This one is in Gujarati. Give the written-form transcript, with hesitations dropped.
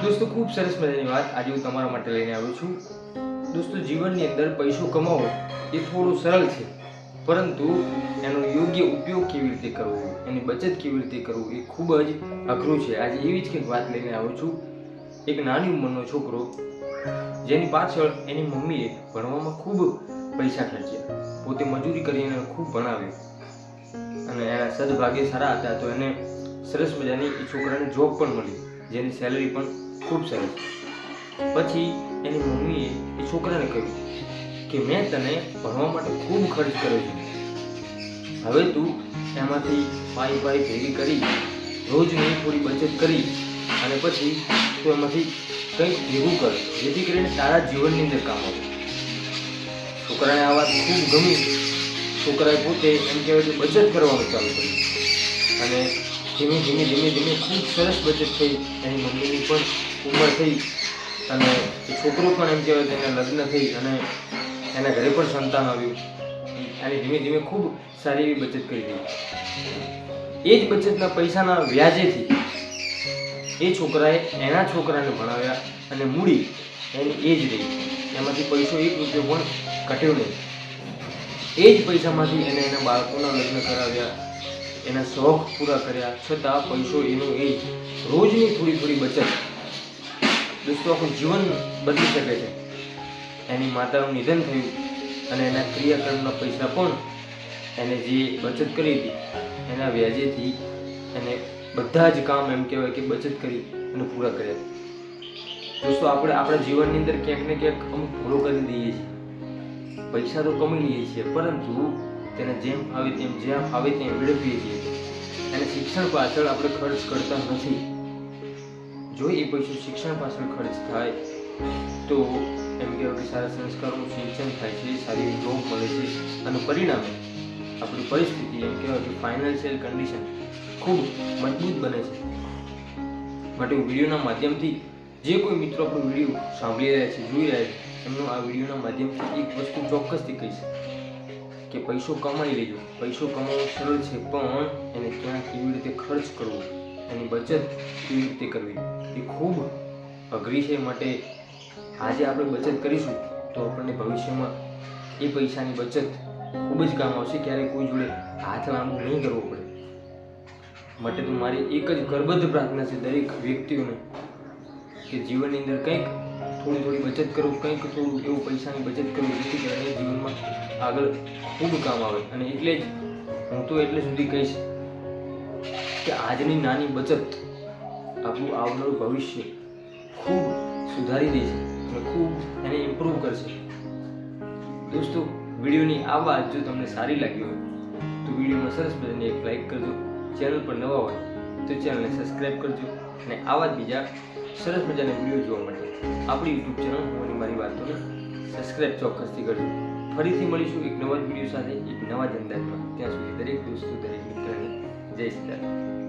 દોસ્તો ખૂબ સરસ મજાની વાત આજે હું તમારા માટે લઈને આવ્યો છું. દોસ્તો જીવનની અંદર પૈસો કમાવો એ થોડું સરળ છે, પરંતુ એનો યોગ્ય ઉપયોગ કેવી રીતે કરવો, એની બચત કેવી રીતે કરવું એ ખૂબ જ અઘરું છે. આજે એવી જ કંઈક વાત લઈને આવ્યો છું. એક નાની ઉંમરનો છોકરો જેની પાછળ એની મમ્મીએ ભણવામાં ખૂબ પૈસા ખર્ચ્યા, પોતે મજૂરી કરીને ખૂબ ભણાવ્યો અને એના સદભાગ્ય સારા હતા તો એને સરસ મજાની એ છોકરાને જોબ પણ મળી, જેની સેલરી પણ ખૂબ સરસ. પછી એની મમ્મીએ એ છોકરાને કહ્યું કે મેં તને ભણવા માટે ખૂબ ખર્ચ કર્યો છે, હવે તું એમાંથી પાઈ ભેગી કરી રોજની થોડી બચત કરી અને પછી તું એમાંથી કંઈક ભેગું કર, જેથી કરીને તારા જીવનની અંદર કામ આવે. છોકરાને આ વાત ખૂબ ગમી. છોકરાએ પોતે એમ કહેવાય કે બચત કરવાનું ચાલુ કર્યું અને ધીમે ધીમે ખૂબ સરસ બચત થઈ. એની મમ્મીની પણ ઉંમર થઈ અને એ છોકરો પણ એમ કહેવાય કે એના લગ્ન થઈ અને એના ઘરે પણ સંતાન આવ્યું અને ધીમે ધીમે ખૂબ સારી એવી બચત કરી હતી. એ જ બચતના પૈસાના વ્યાજેથી એ છોકરાએ એના છોકરાને ભણાવ્યા અને મૂડી એની એ જ રહી. એમાંથી પૈસો 1 રૂપિયો પણ ઘટ્યો નહીં. એ જ પૈસામાંથી એને એના બાળકોના લગ્ન કરાવ્યા, એના શોખ પૂરા કર્યા, છતાં પૈસો એનો એ જ રોજની થોડી બચત. દોસ્તો આખું જીવન બદલી શકે છે. એની માતાનું નિધન થયું અને એના ક્રિયાકર્મના પૈસા પણ એને જે બચત કરી હતી એના વ્યાજેથી એને બધા જ કામ એમ કહેવાય કે બચત કરી અને પૂરા કર્યા. દોસ્તો આપણે આપણા જીવનની અંદર ક્યાંક ને ક્યાંક અમુક ભૂલો કરી દઈએ છીએ. પૈસા તો કમાઈ લઈએ છીએ, પરંતુ તેને જેમ આવે તેમ જ્યાં આવે ત્યાં વેડફીએ છીએ અને શિક્ષણ પાછળ આપણે ખર્ચ કરતા નથી. જો એ પૈસો શિક્ષણ પાછળ ખર્ચ થાય તો એમ કહેવાય કે સારા સંસ્કારોનું સિંચન થાય છે, સારી જોબ મળે છે અને પરિણામે આપણી પરિસ્થિતિ એમ કહેવાય કે ફાઇનાન્શિયલ કન્ડિશન ખૂબ મજબૂત બને છે. માટે હું વિડીયોના માધ્યમથી જે કોઈ મિત્રો આપણો વિડીયો સાંભળી રહ્યા છે, જોઈ રહ્યા છે, એમનો આ વિડીયોના માધ્યમથી એક વસ્તુ ચોક્કસથી કહીશ કે પૈસો કમાઈ લેજો. પૈસો કમાવવો સરળ છે, પણ એને ક્યાં કેવી રીતે ખર્ચ કરવો, એની બચત કેવી રીતે કરવી એ ખૂબ અઘરી છે. માટે આજે આપણે બચત કરીશું તો આપણને ભવિષ્યમાં એ પૈસાની બચત ખૂબ જ કામ આવશે. ક્યારેય કોઈ જોડે હાથ લાંબો નહીં કરવો પડે. માટે તો મારી એક જ કરબદ્ધ પ્રાર્થના છે દરેક વ્યક્તિઓને કે જીવનની અંદર કંઈક થોડી બચત કરો, કંઈક થોડું એવું પૈસાની બચત કરો જેથી કરીને જીવનમાં આગળ ખૂબ કામ આવે. અને એટલે જ હું તો એટલે સુધી કહીશ કે આજની નાની બચત આપણું આવનારું ભવિષ્ય ખૂબ સુધારી દેશે અને ખૂબ એને ઇમ્પ્રૂવ કરશે. દોસ્તો વિડીયોની આ વાત જો તમને સારી લાગી હોય તો વિડીયોમાં સરસ મજાની એક લાઈક કરજો. ચેનલ પર નવા હોય તો ચેનલને સબસ્ક્રાઈબ કરજો અને આવા જ બીજા સરસ મજાના વિડીયો જોવા માટે આપણી યુટ્યુબ ચેનલ હું અને મારી વાતોને સબસ્ક્રાઈબ ચોક્કસથી કરજો. ફરીથી મળીશું એક નવા વિડીયો સાથે, એક નવા જ અંદાજમાં. ત્યાં સુધી દરેક દોસ્તો, દરેક મિત્રને જય શ્રી કૃષ્ણ.